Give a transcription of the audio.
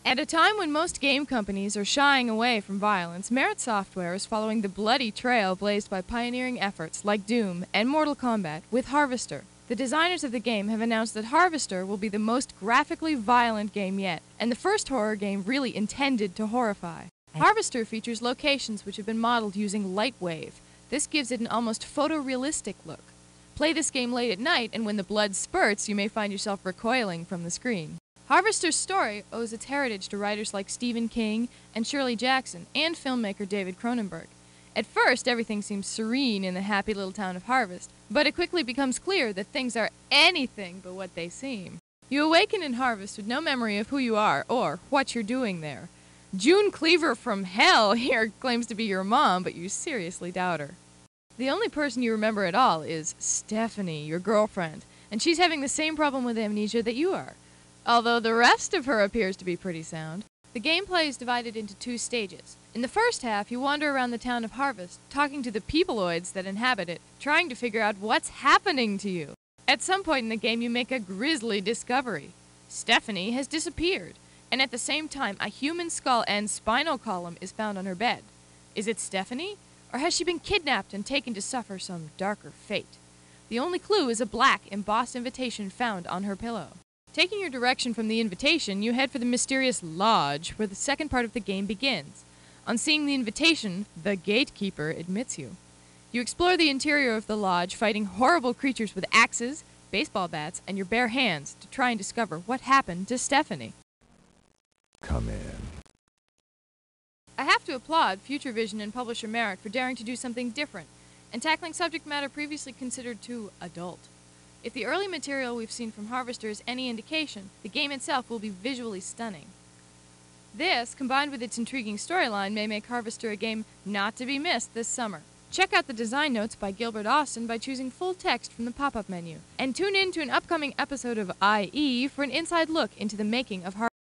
At a time when most game companies are shying away from violence, Merit Software is following the bloody trail blazed by pioneering efforts like Doom and Mortal Kombat with Harvester. The designers of the game have announced that Harvester will be the most graphically violent game yet, and the first horror game really intended to horrify. Harvester features locations which have been modeled using light wave. This gives it an almost photorealistic look. Play this game late at night, and when the blood spurts, you may find yourself recoiling from the screen. Harvester's story owes its heritage to writers like Stephen King and Shirley Jackson and filmmaker David Cronenberg. At first, everything seems serene in the happy little town of Harvest, but it quickly becomes clear that things are anything but what they seem. You awaken in Harvest with no memory of who you are or what you're doing there. June Cleaver from hell here claims to be your mom, but you seriously doubt her. The only person you remember at all is Stephanie, your girlfriend, and she's having the same problem with amnesia that you are, although the rest of her appears to be pretty sound. The gameplay is divided into 2 stages. In the first half, you wander around the town of Harvest, talking to the peopleoids that inhabit it, trying to figure out what's happening to you. At some point in the game, you make a grisly discovery. Stephanie has disappeared, and at the same time, a human skull and spinal column is found on her bed. Is it Stephanie, or has she been kidnapped and taken to suffer some darker fate? The only clue is a black, embossed invitation found on her pillow. Taking your direction from the invitation, you head for the mysterious lodge, where the second part of the game begins. On seeing the invitation, the gatekeeper admits you. You explore the interior of the lodge, fighting horrible creatures with axes, baseball bats, and your bare hands to try and discover what happened to Stephanie. Come in. I have to applaud Future Vision and publisher Merit for daring to do something different and tackling subject matter previously considered too adult. If the early material we've seen from Harvester is any indication, the game itself will be visually stunning. This, combined with its intriguing storyline, may make Harvester a game not to be missed this summer. Check out the design notes by Gilbert Austin by choosing full text from the pop-up menu. And tune in to an upcoming episode of IE for an inside look into the making of Harvester.